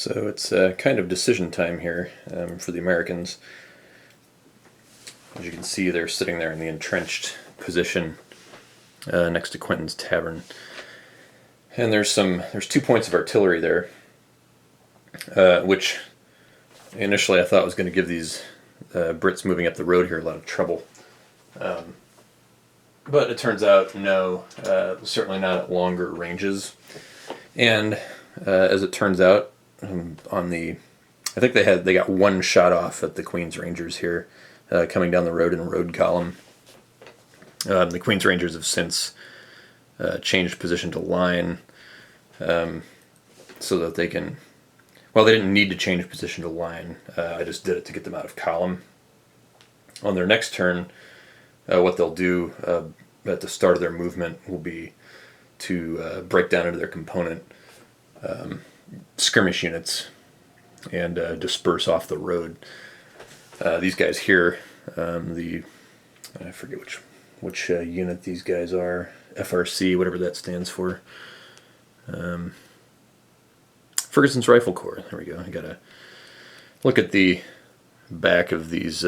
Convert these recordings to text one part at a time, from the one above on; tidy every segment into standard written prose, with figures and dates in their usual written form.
So it's kind of decision time here for the Americans. As you can see, they're sitting there in the entrenched position next to Quentin's Tavern. And there's 2 points of artillery there, which initially I thought was going to give these Brits moving up the road here a lot of trouble. But it turns out, no, certainly not at longer ranges. And as it turns out, I think they got one shot off at the Queen's Rangers here, coming down the road in a road column. The Queen's Rangers have since changed position to line, so that they can. Well, they didn't need to change position to line. I just did it to get them out of column. On their next turn, what they'll do at the start of their movement will be to break down into their component skirmish units and disperse off the road. These guys here, I forget which unit these guys are, FRC, whatever that stands for. Ferguson's Rifle Corps. There we go. I gotta look at the back of these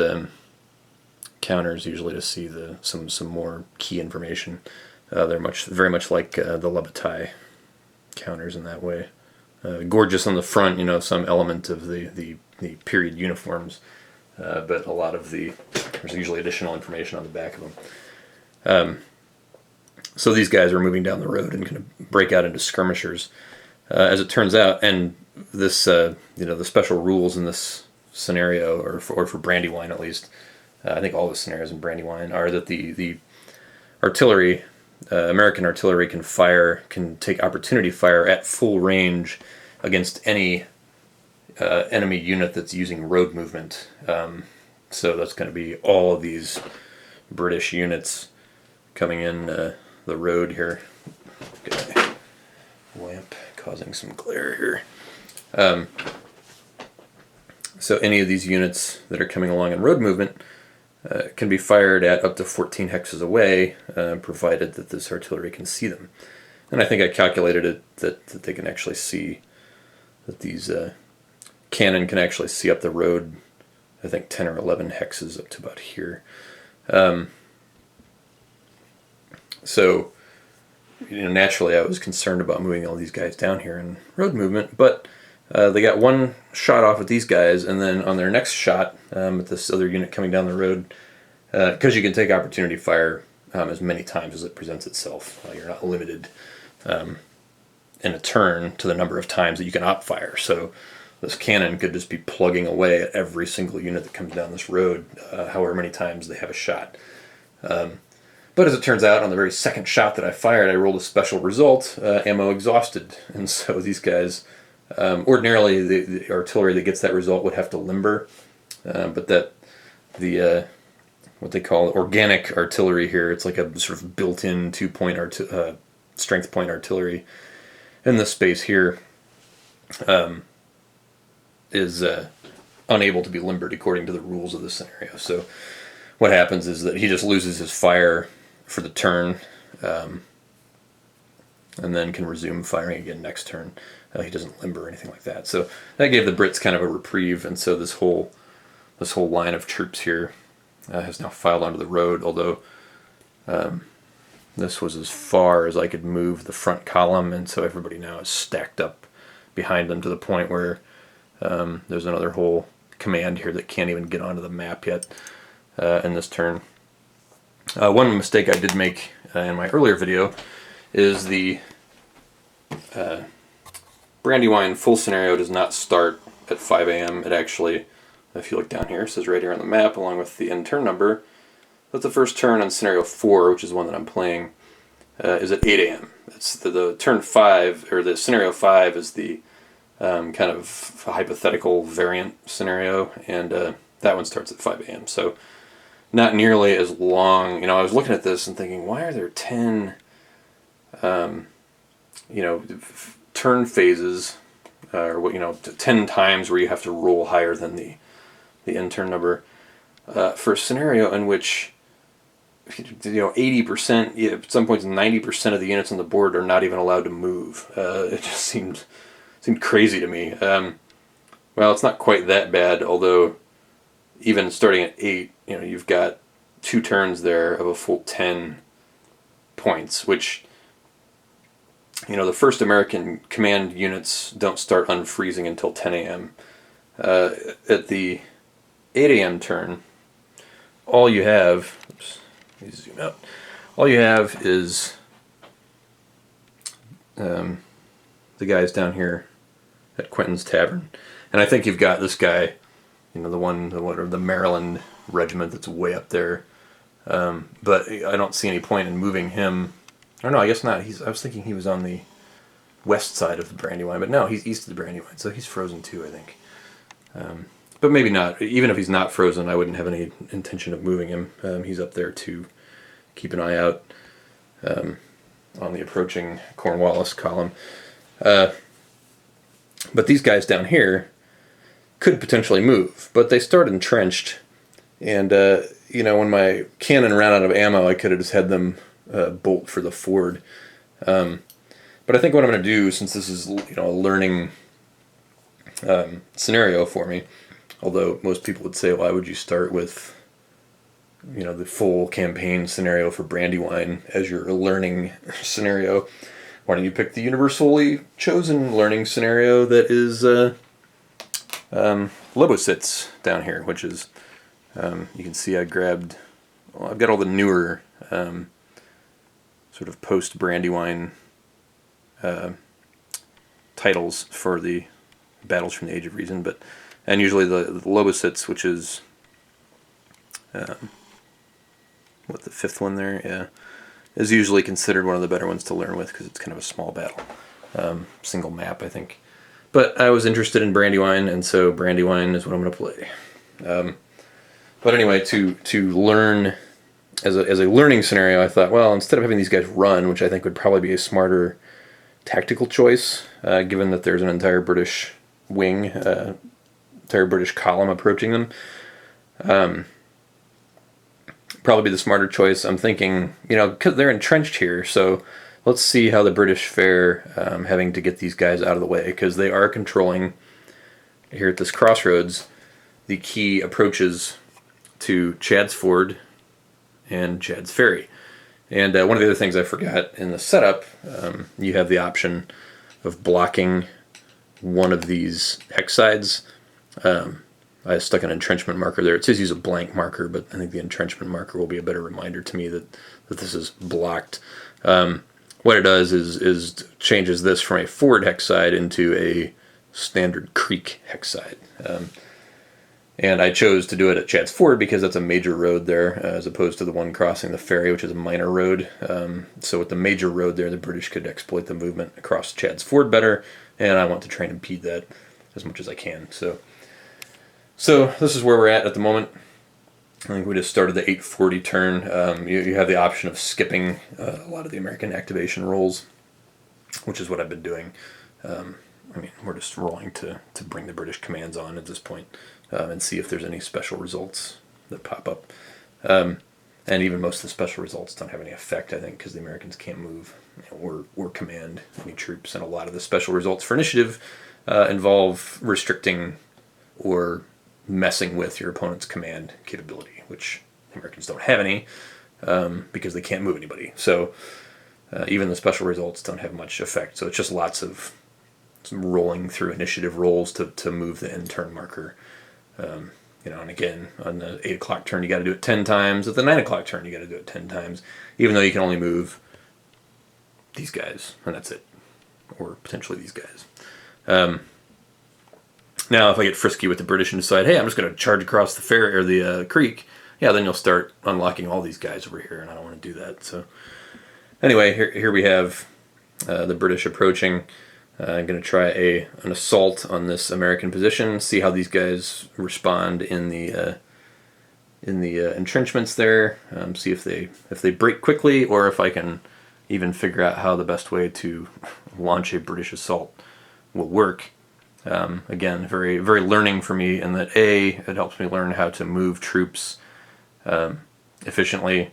counters usually to see some more key information. They're very much like the Lebatai counters in that way. Gorgeous on the front, some element of the period uniforms, but a lot of there's usually additional information on the back of them. So these guys are moving down the road and going to break out into skirmishers. As it turns out, and this, the special rules in this scenario, or for Brandywine at least, I think all the scenarios in Brandywine are that the artillery, American artillery, can take opportunity fire at full range against any enemy unit that's using road movement. So that's going to be all of these British units coming in the road here. Get my lamp causing some glare here. So any of these units that are coming along in road movement can be fired at up to 14 hexes away, provided that this artillery can see them. And I think I calculated it that they can actually see, that these cannon can actually see up the road, I think 10 or 11 hexes up to about here. So, naturally I was concerned about moving all these guys down here in road movement, but they got one shot off with these guys, and then on their next shot with this other unit coming down the road, because you can take opportunity fire as many times as it presents itself. You're not limited in a turn to the number of times that you can op fire. So this cannon could just be plugging away at every single unit that comes down this road, however many times they have a shot. But as it turns out, on the very second shot that I fired, I rolled a special result, ammo exhausted. And so these guys, ordinarily the artillery that gets that result would have to limber, but what they call organic artillery here, it's like a sort of built-in 2-point strength point artillery in this space here, is unable to be limbered according to the rules of the scenario. So what happens is that he just loses his fire for the turn, and then can resume firing again next turn. He doesn't limber or anything like that. So that gave the Brits kind of a reprieve, and so this whole line of troops here has now filed onto the road, although this was as far as I could move the front column, and so everybody now is stacked up behind them to the point where there's another whole command here that can't even get onto the map yet in this turn. One mistake I did make in my earlier video is the Brandywine full scenario does not start at 5 a.m. It actually, if you look down here, it says right here on the map, along with the end turn number, that the first turn on scenario 4, which is one that I'm playing, is at 8 a.m. It's the turn 5, or the scenario 5 is the kind of hypothetical variant scenario, and that one starts at 5 a.m. So not nearly as long. I was looking at this and thinking, why are there 10 turn phases, or 10 times where you have to roll higher than the end turn number for a scenario in which 80%, at some points 90% of the units on the board are not even allowed to move. It just seemed crazy to me. Well, it's not quite that bad, although even starting at 8, you've got 2 turns there of a full 10 points, which, the first American command units don't start unfreezing until 10 a.m. At the 8 a.m. turn, all you have, let me zoom out, all you have is the guys down here at Quentin's Tavern. And I think you've got this guy, the Maryland regiment that's way up there. But I don't see any point in moving him. Or no, I guess not. I was thinking he was on the west side of the Brandywine, but no, he's east of the Brandywine, so he's frozen too, I think. But maybe not. Even if he's not frozen, I wouldn't have any intention of moving him. He's up there to keep an eye out on the approaching Cornwallis column. But these guys down here could potentially move, but they start entrenched, and when my cannon ran out of ammo, I could have just had them bolt for the ford. But I think what I'm going to do, since this is a learning scenario for me, although most people would say, why would you start with the full campaign scenario for Brandywine as your learning scenario? Why don't you pick the universally chosen learning scenario that is Lobositz down here, which is, you can see I've got all the newer sort of post-Brandywine titles for the battles from the Age of Reason, and usually the Lobositz, which is the 5th one there, yeah, is usually considered one of the better ones to learn with because it's kind of a small battle, single map, I think. But I was interested in Brandywine, and so Brandywine is what I'm going to play. But anyway, to learn as a learning scenario, I thought, well, instead of having these guys run, which I think would probably be a smarter tactical choice, given that there's an entire British wing, entire British column approaching them, probably be the smarter choice. I'm thinking, because they're entrenched here, so let's see how the British fare having to get these guys out of the way, because they are controlling, here at this crossroads, the key approaches to Chad's Ford and Chad's Ferry. And one of the other things I forgot in the setup, you have the option of blocking one of these hex sides. I stuck an entrenchment marker there. It says use a blank marker, but I think the entrenchment marker will be a better reminder to me that this is blocked. What it does is changes this from a forward hex side into a standard creek hex side. And I chose to do it at Chad's Ford because that's a major road there, as opposed to the one crossing the ferry, which is a minor road. So with the major road there, the British could exploit the movement across Chad's Ford better, and I want to try and impede that as much as I can. So this is where we're at the moment. I think we just started the 8:40 turn. You have the option of skipping a lot of the American activation rolls, which is what I've been doing. We're just rolling to bring the British commands on at this point, and see if there's any special results that pop up. And even most of the special results don't have any effect, I think, because the Americans can't move or command any troops. And a lot of the special results for initiative involve restricting or messing with your opponent's command capability, which the Americans don't have any because they can't move anybody. So even the special results don't have much effect. So it's just lots of rolling through initiative rolls to move the end turn marker. And again, on the 8 o'clock turn, you got to do it 10 times. At the 9 o'clock turn, you got to do it 10 times, even though you can only move these guys, and that's it, or potentially these guys. Now, if I get frisky with the British and decide, hey, I'm just going to charge across the ferry or the creek, yeah, then you'll start unlocking all these guys over here, and I don't want to do that. So, anyway, here we have the British approaching. I'm going to try an assault on this American position, see how these guys respond in the entrenchments there, see if they break quickly, or if I can even figure out how the best way to launch a British assault will work. Again, very, very learning for me in that it helps me learn how to move troops efficiently,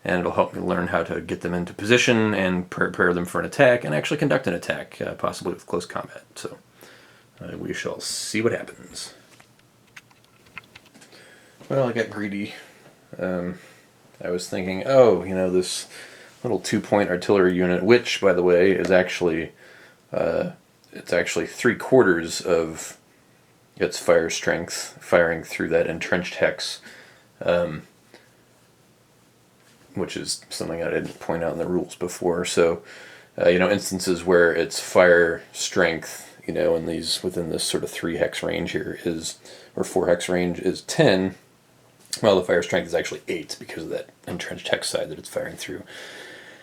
and it'll help me learn how to get them into position and prepare them for an attack and actually conduct an attack, possibly with close combat. So We shall see what happens. Well, I got greedy. I was thinking, oh, this little 2-point artillery unit, which, by the way, is actually it's actually 3/4 of its fire strength, firing through that entrenched hex, which is something I didn't point out in the rules before. So, instances where its fire strength, in these within this sort of 3-hex range here or 4-hex range is 10. Well, the fire strength is actually 8 because of that entrenched hex side that it's firing through.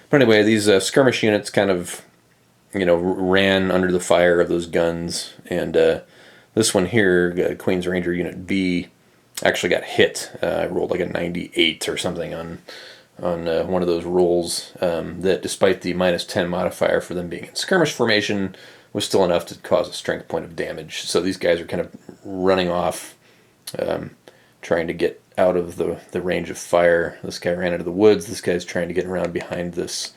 But anyway, these skirmish units kind of, ran under the fire of those guns, and this one here, Queen's Ranger Unit B, actually got hit. I rolled like a 98 or something on one of those rolls. That, despite the -10 modifier for them being in skirmish formation, was still enough to cause a strength point of damage. So these guys are kind of running off, trying to get out of the range of fire. This guy ran into the woods. This guy's trying to get around behind this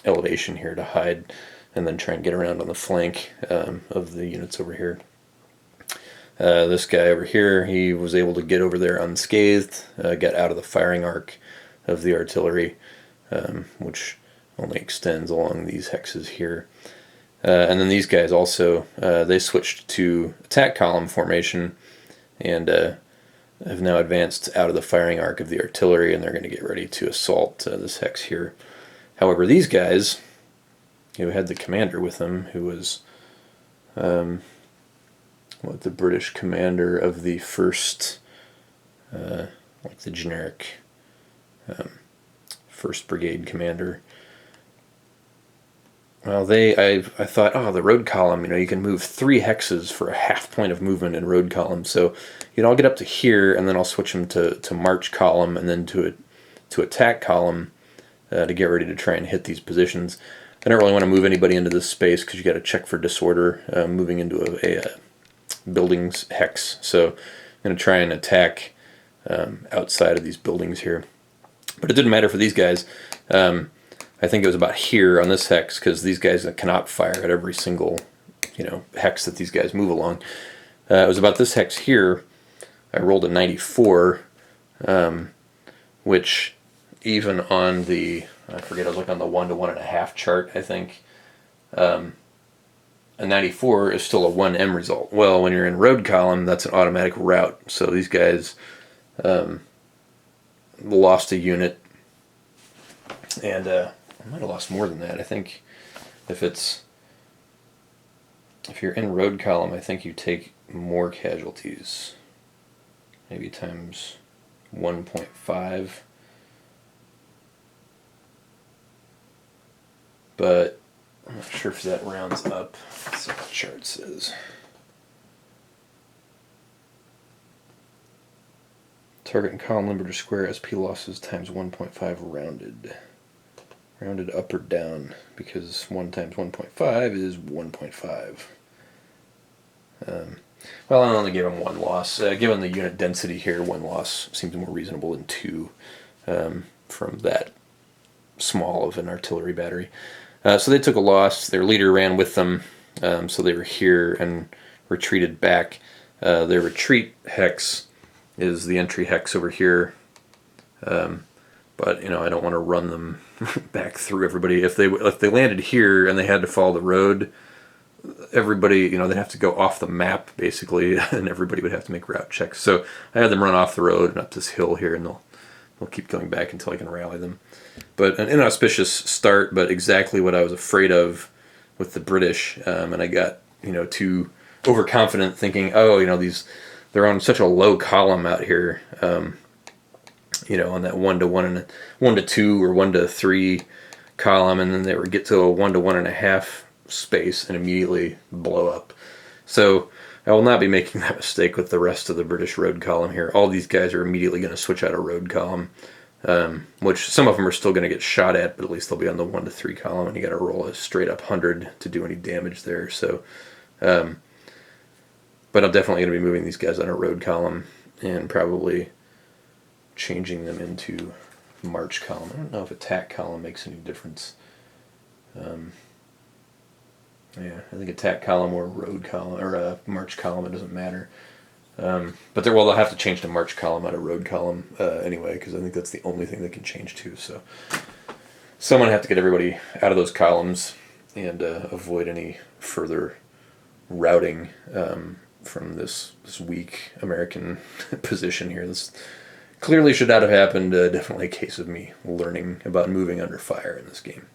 elevation here to hide, and then try and get around on the flank of the units over here. This guy over here, he was able to get over there unscathed, get out of the firing arc of the artillery, which only extends along these hexes here. And then these guys also, they switched to attack column formation, and have now advanced out of the firing arc of the artillery, and they're going to get ready to assault this hex here. However, these guys, who had the commander with them, who was the British commander of the first, like the generic 1st Brigade commander. Well, I thought, oh, the road column, you can move 3 hexes for a half point of movement in road column. So, I'll get up to here, and then I'll switch them to march column, and then to attack column to get ready to try and hit these positions. I don't really want to move anybody into this space because you got to check for disorder moving into a buildings hex. So I'm going to try and attack outside of these buildings here. But it didn't matter for these guys. I think it was about here on this hex, because these guys cannot fire at every single hex that these guys move along. It was about this hex here. I rolled a 94, which even on the, I forget, I was looking on the 1 to 1.5 chart, I think. A 94 is still a 1M result. Well, when you're in road column, that's an automatic route. So these guys lost a unit, and I might have lost more than that. I think if you're in road column, I think you take more casualties, maybe times 1.5. But I'm not sure if that rounds up. Let's see what the chart says. Target and column limber to square SP losses times 1.5 rounded. Rounded up or down, because 1 times 1.5 is 1.5. Well, I only gave him 1 loss. Given the unit density here, 1 loss seems more reasonable than 2 from that small of an artillery battery. So they took a loss. Their leader ran with them, so they were here and retreated back. Their retreat hex is the entry hex over here, but I don't want to run them back through everybody. If they landed here and they had to follow the road, everybody, they'd have to go off the map basically, and everybody would have to make route checks. So I had them run off the road and up this hill here, and they'll keep going back until I can rally them. But an inauspicious start, but exactly what I was afraid of with the British. And I got too overconfident, thinking, oh, they're on such a low column out here. On that 1 to 1 and 1 to 2 or 1 to 3 column, and then they would get to a 1 to 1.5 space and immediately blow up. So I will not be making that mistake with the rest of the British road column here. All these guys are immediately going to switch out of road column, which some of them are still going to get shot at, but at least they'll be on the 1 to 3 column, and you got to roll a straight up 100 to do any damage there. So, but I'm definitely going to be moving these guys on a road column and probably changing them into march column. I don't know if attack column makes any difference. Yeah, I think attack column or road column or march column, it doesn't matter. But they'll have to change to march column out of road column anyway, because I think that's the only thing they can change to. So someone have to get everybody out of those columns and avoid any further routing from this weak American position here. This clearly should not have happened. Definitely a case of me learning about moving under fire in this game.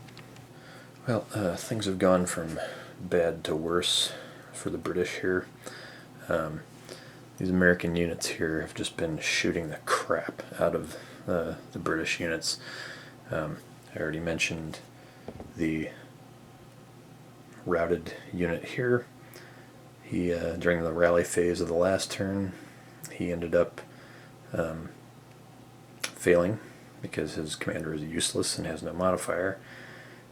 Well, things have gone from bad to worse for the British here. These American units here have just been shooting the crap out of the British units. I already mentioned the routed unit here. He, during the rally phase of the last turn, he ended up failing because his commander is useless and has no modifier.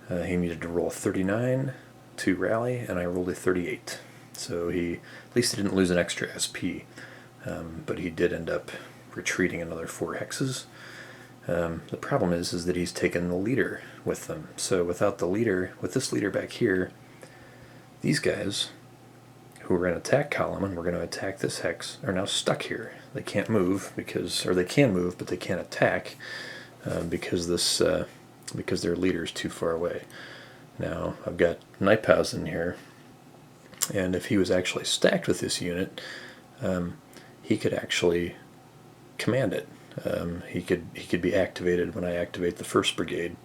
He needed to roll a 39 to rally, and I rolled a 38. So at least he didn't lose an extra SP, but he did end up retreating another 4 hexes. The problem is that he's taken the leader with them. So without the leader, with this leader back here, these guys who are in attack column and we're going to attack this hex are now stuck here. They can't move or they can move, but they can't attack because their leader's too far away. Now I've got Knyphausen here, and if he was actually stacked with this unit, he could actually command it. He could be activated when I activate the 1st Brigade,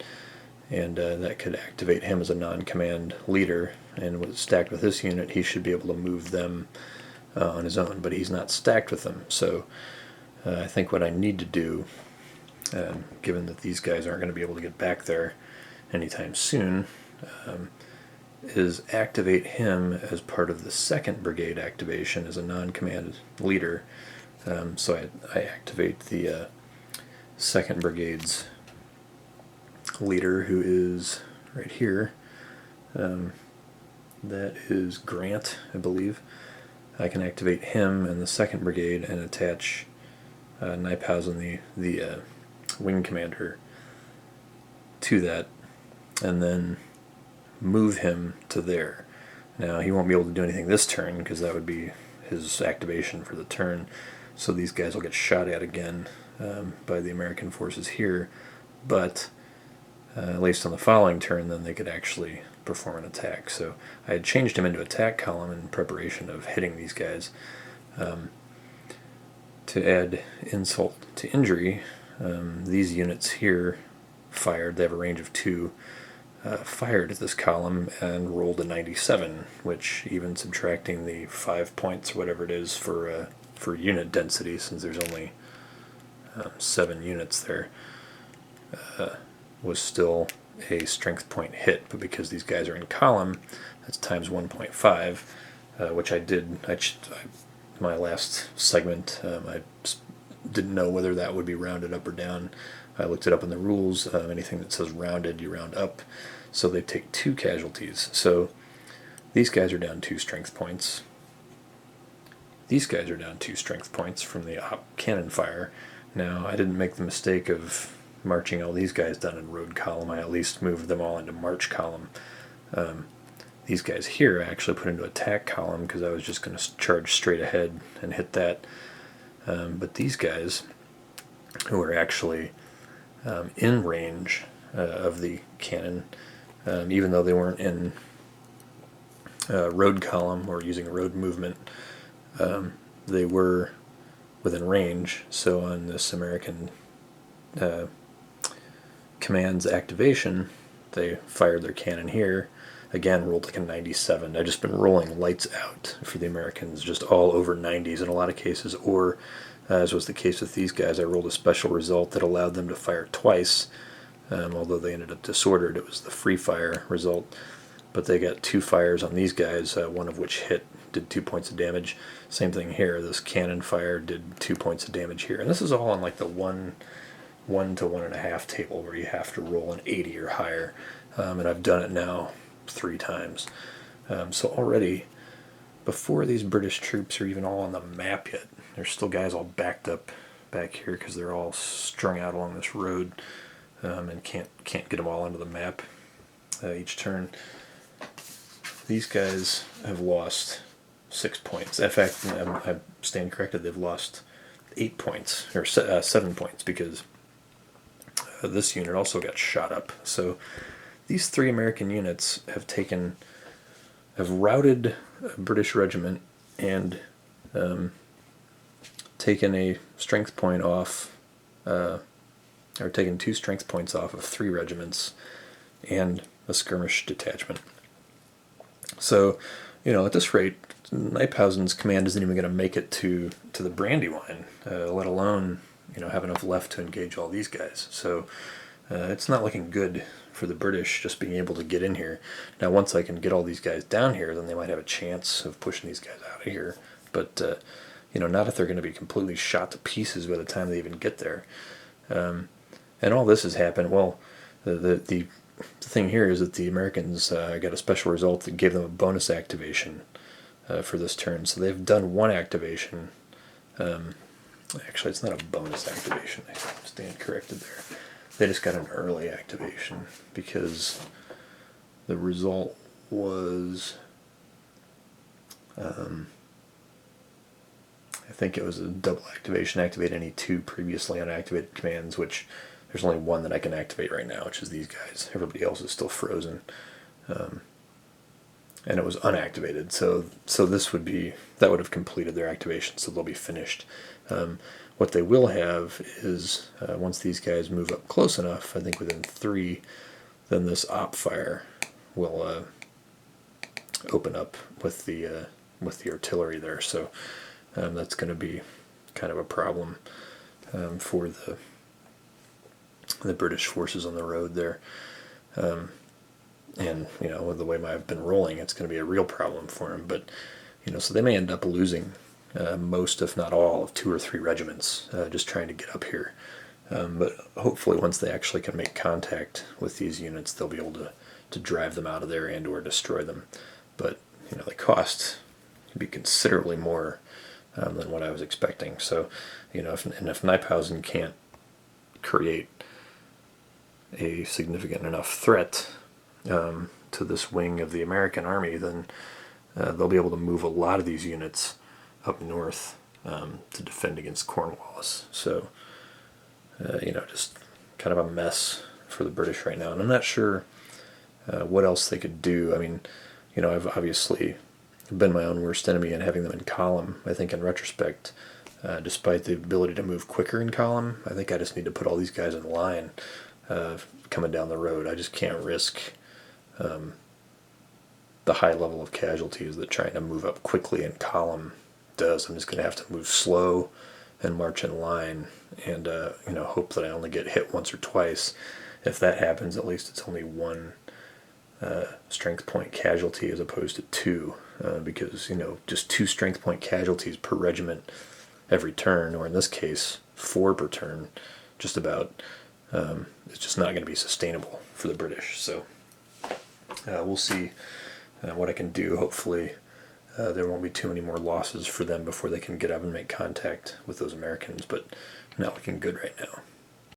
and that could activate him as a non-command leader. And with stacked with this unit, he should be able to move them on his own, but he's not stacked with them. So I think what I need to do, given that these guys aren't going to be able to get back there anytime soon, is activate him as part of the 2nd Brigade activation as a non-command leader. So I activate the 2nd Brigade's leader, who is right here. That is Grant, I believe. I can activate him and the 2nd Brigade and attach Knyphausen, the wing commander, to that, and then move him to there. Now, he won't be able to do anything this turn because that would be his activation for the turn. So these guys will get shot at again by the American forces here, but at least on the following turn, then they could actually perform an attack. So I had changed him into attack column in preparation of hitting these guys. To add insult to injury, these units here fired. They have a range of 2. Fired at this column and rolled a 97, which, even subtracting the 5 points or whatever it is for unit density, since there's only 7 units there, was still a strength point hit. But because these guys are in column, that's times 1.5, which I did. My last segment, I didn't know whether that would be rounded up or down. I looked it up in the rules. Anything that says rounded, you round up. So they take 2 casualties. So these guys are down 2 strength points. These guys are down 2 strength points from the cannon fire. Now, I didn't make the mistake of marching all these guys down in road column. I at least moved them all into march column. These guys here I actually put into attack column because I was just going to charge straight ahead and hit that. But these guys, who are actually in range of the cannon, even though they weren't in road column or using road movement, they were within range. So on this American command's activation, they fired their cannon here. Again, rolled like a 97. I've just been rolling lights out for the Americans, just all over 90s in a lot of cases, or as was the case with these guys, I rolled a special result that allowed them to fire twice. Although they ended up disordered, it was the free fire result. But they got 2 fires on these guys, one of which did 2 points of damage. Same thing here, this cannon fire did 2 points of damage here. And this is all on like the 1 to 1.5 table, where you have to roll an 80 or higher. And I've done it now 3 times. So already, before these British troops are even all on the map yet, there's still guys all backed up back here because they're all strung out along this road, and can't get them all onto the map each turn. these guys have lost 6 points. In fact, I stand corrected. They've lost 8 points or 7 points because this unit also got shot up. So these 3 American units have routed a British regiment and taken a strength point off, or taken 2 strength points off of 3 regiments and a skirmish detachment. So, at this rate, Knyphausen's command isn't even going to make it to the Brandywine, let alone have enough left to engage all these guys. So it's not looking good for the British just being able to get in here. Now, once I can get all these guys down here, then they might have a chance of pushing these guys out of here. But not if they're going to be completely shot to pieces by the time they even get there. And all this has happened. Well, the thing here is that the Americans got a special result that gave them a bonus activation for this turn. So they've done 1 activation. Actually, it's not a bonus activation. I stand corrected there. They just got an early activation because the result was, I think it was a double activation. Activate any 2 previously unactivated commands, which there's only 1 that I can activate right now, which is these guys. Everybody else is still frozen. And it was unactivated, so that would have completed their activation, so they'll be finished. What they will have is, once these guys move up close enough, I think within 3, then this op fire will open up with the artillery there. So that's going to be kind of a problem for the British forces on the road there. And with the way I've been rolling, it's going to be a real problem for them. But so they may end up losing most, if not all, of 2 or 3 regiments just trying to get up here. But hopefully, once they actually can make contact with these units, they'll be able to drive them out of there and or destroy them. But the cost can be considerably more than what I was expecting. So if Knyphausen can't create a significant enough threat to this wing of the American army, then they'll be able to move a lot of these units up north to defend against Cornwallis. So, just kind of a mess for the British right now. And I'm not sure what else they could do. I mean, I've obviously been my own worst enemy in having them in column. I think in retrospect, despite the ability to move quicker in column, I think I just need to put all these guys in line coming down the road. I just can't risk the high level of casualties that trying to move up quickly in column does. I'm just going to have to move slow and march in line and hope that I only get hit once or twice. If that happens, at least it's only 1 strength point casualty as opposed to 2, because just 2 strength point casualties per regiment every turn, or in this case 4 per turn, just about, it's just not going to be sustainable for the British. So we'll see what I can do. Hopefully there won't be too many more losses for them before they can get up and make contact with those Americans, but not looking good right now.